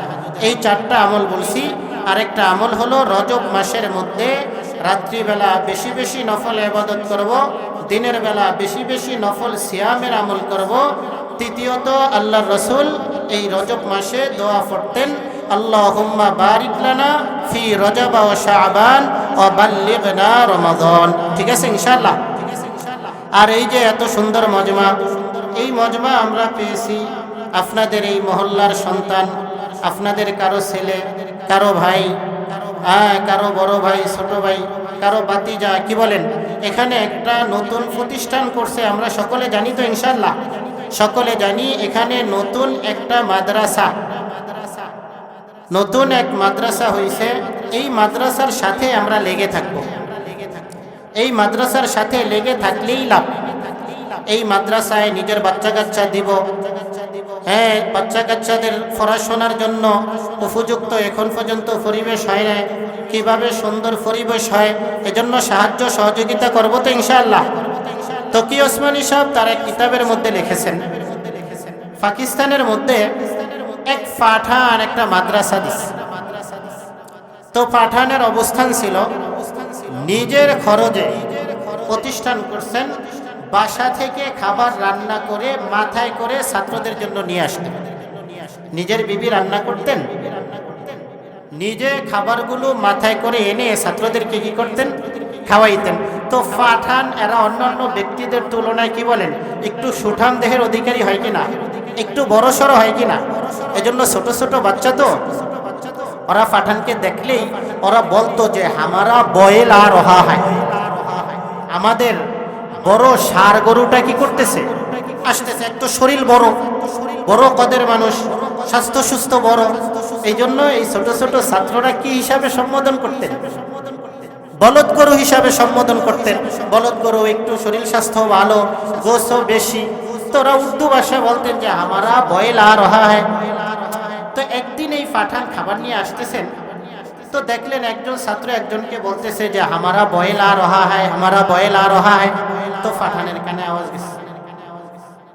এই 4টা আমল বলছি। আরেকটা আমল হলো রজব মাসের মধ্যে রাত্রিবেলা বেশি বেশি নফল ইবাদত করব, দিনের বেলা বেশি বেশি নফল সিয়ামের আমল করব। তৃতীয়ত আল্লাহর রাসূল এই রজব মাসে দোয়া পড়তেন, আল্লাহুম্মা বারিক লানা ফি রজব ওয়া শাবান ওয়া বাল্লিগনা রমাদান। ঠিক আছে ইনশাআল্লাহ? আর এই যে এত সুন্দর মজমা, এই মজমা আমরা পেয়েছি আপনাদের এই মহল্লার সন্তান, আপনাদের কারো ছেলে, কারো ভাই, কারো বড় ভাই, ছোট ভাই, কারো বাতিজা। কি বলেন? এখানে একটা নতুন প্রতিষ্ঠান করছে, আমরা সকলে জানি তো ইনশাআল্লাহ? সকলে জানি এখানে নতুন একটা মাদ্রাসা, নতুন এক মাদ্রাসা হয়েছে। এই মাদ্রাসার সাথে আমরা লেগে থাকব। এই মাদ্রাসার সাথে লেগে থাকলেই লাভ। এই মাদ্রাসায় নিজের বাচ্চা কাচ্চা দিব। হ্যাঁ, বাচ্চা কাচ্চাদের পড়াশোনার জন্য উপযুক্ত এখন পর্যন্ত পরিবেশ হয় না। কিভাবে সুন্দর পরিবেশ হয়, এজন্য সাহায্য সহযোগিতা করব তো ইনশাআল্লাহ। তকি ওসমানী সাহেব তার এক কিতাবের মধ্যে লিখেছেন, পাকিস্তানের মধ্যে এক পাঠান একটা মাদ্রাসা দিচ্ছে। তো পাঠানের অবস্থান ছিল নিজের খরচে প্রতিষ্ঠান করছেন, বাসা থেকে খাবার রান্না করে মাথায় করে ছাত্রদের জন্য নিয়ে আসতেন। নিজের বিবি রান্না করতেন, নিজে খাবারগুলো মাথায় করে এনে ছাত্রদেরকে কি করতেন? খাওয়াইতেন। তো পাঠান এরা অন্যান্য ব্যক্তিদের তুলনায় কি বলেন একটু সুঠাম দেহের অধিকারী হয় কিনা, একটু বড় সড়ো হয় কিনা। এজন্য ছোট ছোট বাচ্চা তো ওরা পাঠানকে দেখলেই ওরা বলতো যে হামারা বয়েল আর রহা হয়, আমাদের বড় ষাঁড় গরুটা কি করতেছে? আসতেছে। এক তো শরীর বড়, বড় কদের মানুষ, স্বাস্থ্য সুস্থ বড়। এই জন্য এই ছোট ছোট ছাত্ররা কি হিসাবে সম্বোধন করতেন? বলদ গরু হিসাবে সম্বোধন করতেন। বলদ গরু, একটু শরীর স্বাস্থ্য ভালো, গোশও বেশি। তো ওরা উর্দু ভাষায় বলতেন যে হামারা বয়েল আর রহা হয়। তো একদিন এই পাঠান খাবার নিয়ে আসতেছেন, তো দেখলেন একজন ছাত্র একজনকে বলতেছে যে হামারা বয়েল আর রহা হয়, হামারা বয়েল আর রহা হয়। তো পাঠানের কানে আওয়াজ গেছে।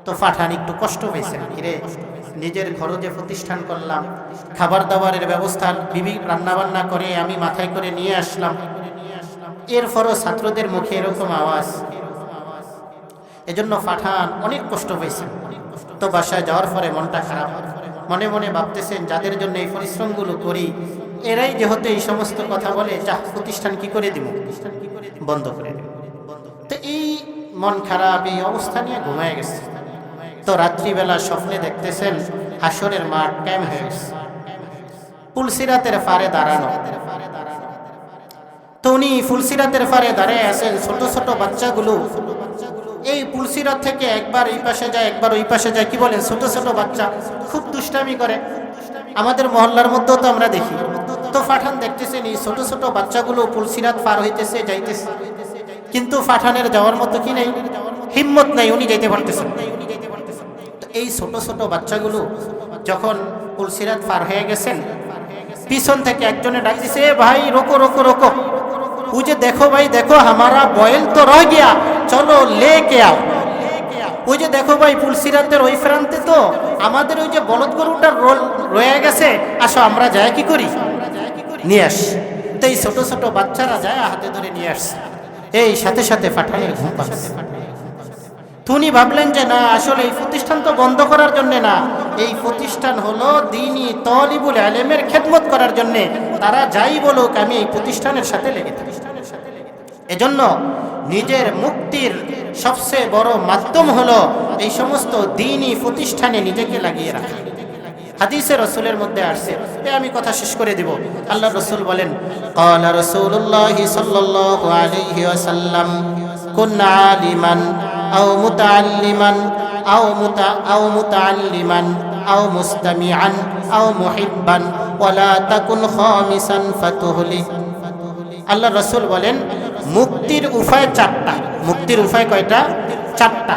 তো পাঠান একটু কষ্ট পেয়েছেন, কিরে নিজের খরচে প্রতিষ্ঠান করলাম, খাবার দাবারের ব্যবস্থা বিবি রান্নাবান্না করে আমি মাথায় করে নিয়ে আসলাম, এরপরও ছাত্রদের মুখে এরকম আওয়াজ। এজন্য পাঠান অনেক কষ্ট পেয়েছেন। তো বাসায় যাওয়ার পরে মনটা খারাপ, মনে মনে ভাবতেছেন যাদের জন্য এই পরিশ্রমগুলো করি এরাই যেহেতু এই সমস্ত কথা বলে, যা প্রতিষ্ঠান কি করে দিব, বন্ধ করে দিব। তো এই মন খারাপ এই অবস্থা নিয়ে ঘুমায় গেছে। তো রাত্রিবেলা স্বপ্নে দেখতেছেন হাসরের মাঠ কায়েম হয়ে গেছে, ফুলসিরাতের ফারে দাঁড়ানো। তো উনি ফুলসিরাতের ফারে দাঁড়িয়ে আছেন, ছোট ছোট বাচ্চাগুলো এই পুলসিরাত থেকে একবার এই পাশে যায় একবার ওই পাশে যায়। কি বলেন, ছোট ছোট বাচ্চা খুব দুষ্টামি করে, আমাদের মহল্লার মধ্যেও তো আমরা দেখি। তো পাঠান দেখতেছেন এই ছোট ছোট বাচ্চাগুলো পুলসিরাত পার হইতেছে যাইতেছে, কিন্তু পাঠানের যাওয়ার মতো কি নেই, হিম্মত নাই, উনি যাইতে পারতেছেন। তো এই ছোট ছোট বাচ্চাগুলো যখন পুলসিরাত পার হয়ে গেছেন, পিছন থেকে একজনে ডাক দিছে, এ ভাই রোকো রোকো রোকো, ওই যে দেখো ভাই দেখো হামারা বয়েল তো রহ গিয়া, চলো লেকে আও। ওই যে দেখো ভাই পুলসিরাতের ওই প্রান্তে তো আমাদের ওই যে বলদ গরুটার রোল রয়ে গেছে, আসো আমরা যাই কি করি, নিয়ে আস। তো এই ছোট ছোট বাচ্চারা যায় হাতে ধরে নিয়ে আসছে। এই সাথে সাথে পাঠানের ঘুম পাচ্ছে। উনি ভাবলেন যে না, আসলে এই প্রতিষ্ঠান তো বন্ধ করার জন্য না, এই প্রতিষ্ঠান হলো দ্বীনি তলিবুল ইলমের খেদমত করার জন্য। তারা যাই বলুক আমি এই প্রতিষ্ঠানের সাথে লেগে থাকি। এজন্য নিজের মুক্তির সবচেয়ে বড় মাধ্যম হলো এই সমস্ত দ্বীনি প্রতিষ্ঠানে নিজেকে লাগিয়ে রাখা। হাদিসে রাসূলের মধ্যে আসছে, আমি কথা শেষ করে দিব। আল্লাহর রাসূল বলেন, ক্বালা রাসূলুল্লাহ সাল্লাল্লাহু আলাইহি ওয়াসাল্লাম, কুন আলিমান আও মুতাআল্লিমান আও মুতাআল্লিমান আও মুস্তামিআন আও মুহিব্বান ওয়ালা তাকুন খামিসান ফাতুহলিক। আল্লাহর রাসূল বলেন, মুক্তির উপায় চারটা। মুক্তির উপায় কয়টা? চারটা।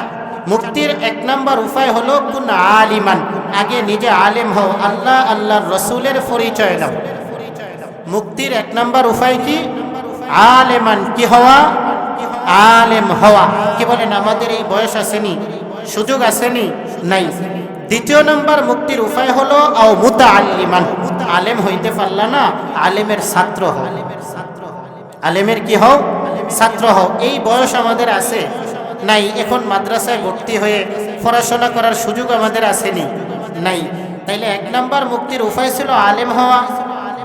মুক্তির এক নাম্বার উপায় হলো কুন আলিমান, আগে নিজে আলেম হও, আল্লাহ আল্লাহর রাসূলের পরিচয় দাও। মুক্তির এক নাম্বার উপায় কি? আলেমান, কি হওয়া? আলেম হওয়া। কি বলেন, আমাদের এই বয়স আসেনি, সুযোগ আসেনি, নাই। দ্বিতীয় নাম্বার মুক্তির উপায় হলো আও মুতাআল্লিমান, আলেম হইতে পারলা না, আলেমের ছাত্র হও। আলেমের কি হও? ছাত্র হও। এই বয়স আমাদের আছে নাই, এখন মাদ্রাসায় ভর্তি হয়ে পড়াশোনা করার সুযোগ আমাদের আসেনি, নাই। তাইলে এক নাম্বার মুক্তির উপায় ছিল আলেম হওয়া।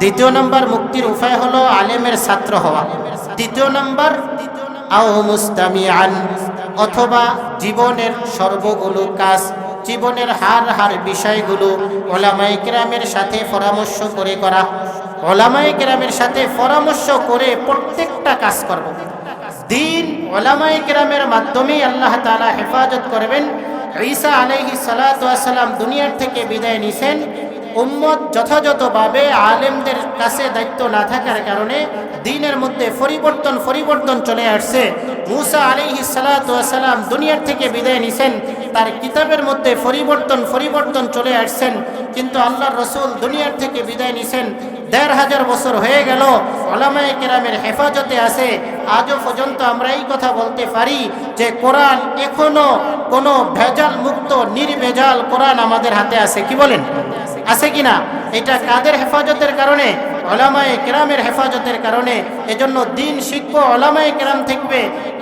দ্বিতীয় নাম্বার মুক্তির উপায় হলো আলেমের ছাত্র হওয়া। তৃতীয় নাম্বার আও মুস্তামিআন, অথবা জীবনের সর্বগুলো কাজ, জীবনের হার বিষয়গুলো ওলামায়ে কেরামের সাথে পরামর্শ করে করা। ওলামায়ে কেরামের সাথে পরামর্শ করে প্রত্যেকটা কাজ করব। দ্বীন ওলামায়ে কেরামের মাধ্যমেই আল্লাহ তাআলা হেফাজত করবেন। ঈসা আলাইহিস সালাতু ওয়াস সালাম দুনিয়ার থেকে বিদায় নিছেন, উম্মত যথাযথভাবে আলেমদের কাছে দায়িত্ব না থাকার কারণে দ্বীনের মধ্যে পরিবর্তন চলে আসছে। মূসা আলাইহিস সালাতু ওয়াস সালাম দুনিয়ার থেকে বিদায় নিছেন, তার কিতাবের মধ্যে পরিবর্তন চলে আসছেন, কিন্তু আল্লাহর রাসূল দুনিয়ার থেকে বিদায় নিছেন। ১৫০০ বছর হয়ে গেল, ওলামায়ে কেরামের হেফাজতে আছে। আজও পর্যন্ত আমরা এই কথা বলতে পারি যে কোরআন এখনো কোনো ভেজাল মুক্ত নির্ভেজাল কোরআন আমাদের হাতে আছে। কি বলেন, আছে কিনা? এটা কাদের হেফাজতের কারণে? ওলামায়ে কেরামের হেফাজতের কারণে। এজন্য দ্বীন শিখব ওলামায়ে কেরাম থাকবে,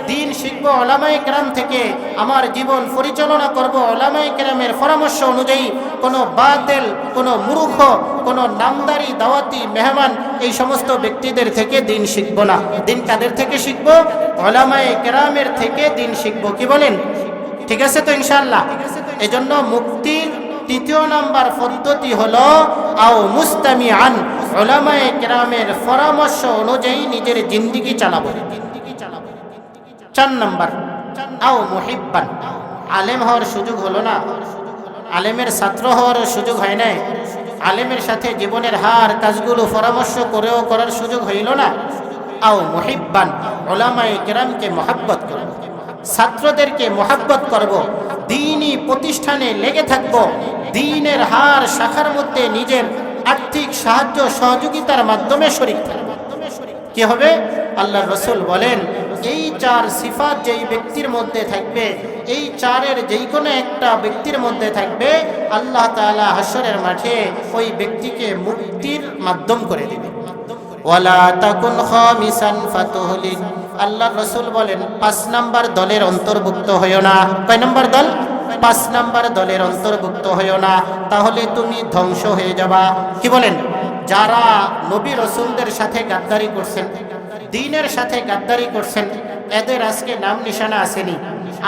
দ্বীন শিখব ওলামায়ে কেরাম থেকে, আমার জীবন পরিচালনা করব ওলামায়ে কেরামের পরামর্শ অনুযায়ী। কোনো বাতিল, কোনো মূর্খ, কোনো নামদারি দাওয়াতি মেহমান এই সমস্ত ব্যক্তিদের থেকে দ্বীন শিখব না। দ্বীন কাদের থেকে শিখব? ওলামায়ে কেরামের থেকে দ্বীন শিখব। কি বলেন, ঠিক আছে তো ইনশাআল্লাহ? এজন্য মুক্তির তৃতীয় নাম্বার পদ্ধতি হলো আও মুস্তামিআন, উলামায়ে কেরামের পরামর্শ অনুযায়ী নিজের জিন্দেগি চালাবো। ৪ নাম্বার আও মুহিব্বান, আলেম হওয়ার সুযোগ হলো না, আলেমের ছাত্র হওয়ার সুযোগ হয় নাই, আলেমের সাথে জীবনের কাজগুলো পরামর্শ করেও করার সুযোগ হইল না। আও মুহিব্বান, উলামায়ে কেরামকে মহব্বত করব, ছাত্রদেরকে মহব্বত করব, দ্বীনি প্রতিষ্ঠানে লেগে থাকব, দ্বীনের শাখার মধ্যে নিজের আর্থিক সাহায্য সহযোগিতার মাধ্যমে শরীক থাকব। কি হবে? আল্লাহর রাসূল বলেন, এই ৪ সিফাত যেই ব্যক্তির মধ্যে থাকবে, এই ৪-এর যেই কোনো একটা ব্যক্তির মধ্যে থাকবে, আল্লাহ তাআলা হাশরের মাঠে ওই ব্যক্তিকে মুক্তির মাধ্যম করে দিবে। ওয়ালা তাকুন খামিসান ফাতুহলিক, আল্লাহর রাসূল বলেন ৫ নাম্বার দলের অন্তর্ভুক্ত হইও না। কয় নাম্বার দল? 5 নাম্বার দলের অন্তর্ভুক্ত হইও না, তাহলে তুমি ধ্বংস হয়ে যাবা। কি বলেন? যারা নবী রাসূলদের সাথে গাদ্দারি করছেন, দ্বীনের সাথে গাদ্দারি করছেন, এদের আজকে নাম নিশানা আসেনি।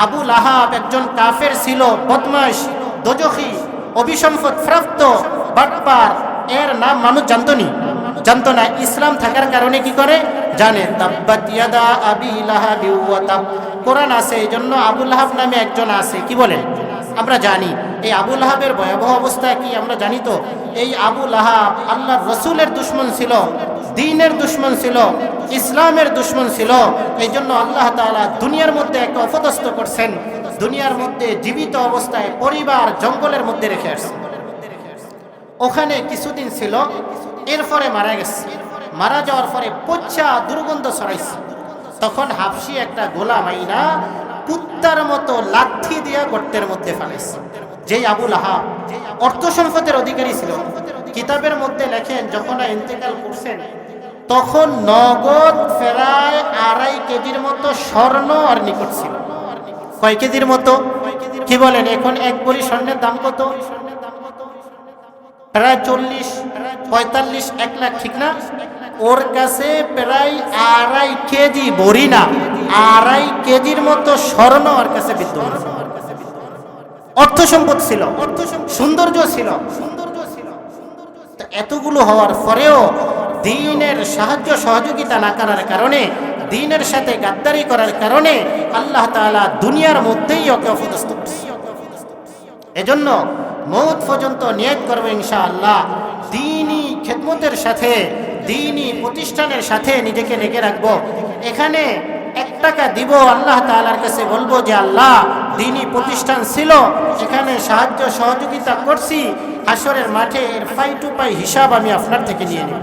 আবু লাহাব একজন কাফের ছিল, বদমাশ, দোজখী, অভিসম্পদ প্রাপ্ত, বাটপার। এর নাম মানুষ জানতো না। ইসলাম থাকার কারণে কি করে জানে? তাব্বাত ইয়াদা আবি লাহাবি ওয়া তাব, কোরআন আছে, এই জন্য আবু লাহাব নামে একজন আছে। কি বলেন? আমরা জানি এই আবু লাহাবের ভয়াবহ অবস্থা কি আমরা জানি তো। এই আবু লাহাব আল্লাহর রসুলের দুশমন ছিল, দ্বীনের দুশমন ছিল, ইসলামের দুশমন ছিল। এই জন্য আল্লাহ তাআলা দুনিয়ার মধ্যে একটা অপদস্থ করছেন, দুনিয়ার মধ্যে জীবিত অবস্থায় পরিবার জঙ্গলের মধ্যে রেখে আসছেন। ওখানে কিছুদিন ছিল, এরপরে মারা গেছে। মারা যাওয়ার পরে পচা দুর্গন্ধ ছড়াইছে। তখন হাবশি একটা গোলাম আইনা কুত্তার মতো লাথি দিয়া গর্তের মধ্যে ফেলেছে। যেই আবু লাহাব অর্থ সম্পদের অধিকারী ছিল, কিতাবের মধ্যে লেখেন যখন ইন্তেকাল করছেন তখন নগদ প্রায় 2.5 কেজির মতো স্বর্ণ আর নিকট ছিল। কয় কেজির মতো? কি বলেন? এখন 1 ভরি স্বর্ণের দাম কত? প্রায় 40, 45, 1 লাখ, ঠিক না? ওর কাছে প্রায় 2.5 কেজি, ভরি না, 2.5 কেজির মতো স্বর্ণ ওর কাছে বিদ্যমান। অর্থ সম্পদ ছিল, সৌন্দর্য ছিল। এতগুলো হওয়ার পরেও দ্বীনের সাহায্য সহযোগিতা না করার কারণে, দ্বীনের সাথে গাদ্দারি করার কারণে আল্লাহ তাআলা দুনিয়ার মধ্যেই ওকে অপদস্থ করেছে। এজন্য মওত পর্যন্ত নিয়ত করব ইনশাআল্লাহ দ্বীনি খেদমতের সাথে, দ্বীনি প্রতিষ্ঠানের সাথে নিজেকে লেগে রাখবো। এখানে 1 টাকা দিব, আল্লাহ তাআলার কাছে বলবো যে আল্লাহ, দ্বীনি প্রতিষ্ঠান ছিল, এখানে সাহায্য সহযোগিতা করছি, হাসরের মাঠে এর পাই টু পাই হিসাব আমি আপনার থেকে নিয়ে নেব।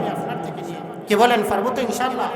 কি বলেন? পারবো তো ইনশাআল্লাহ?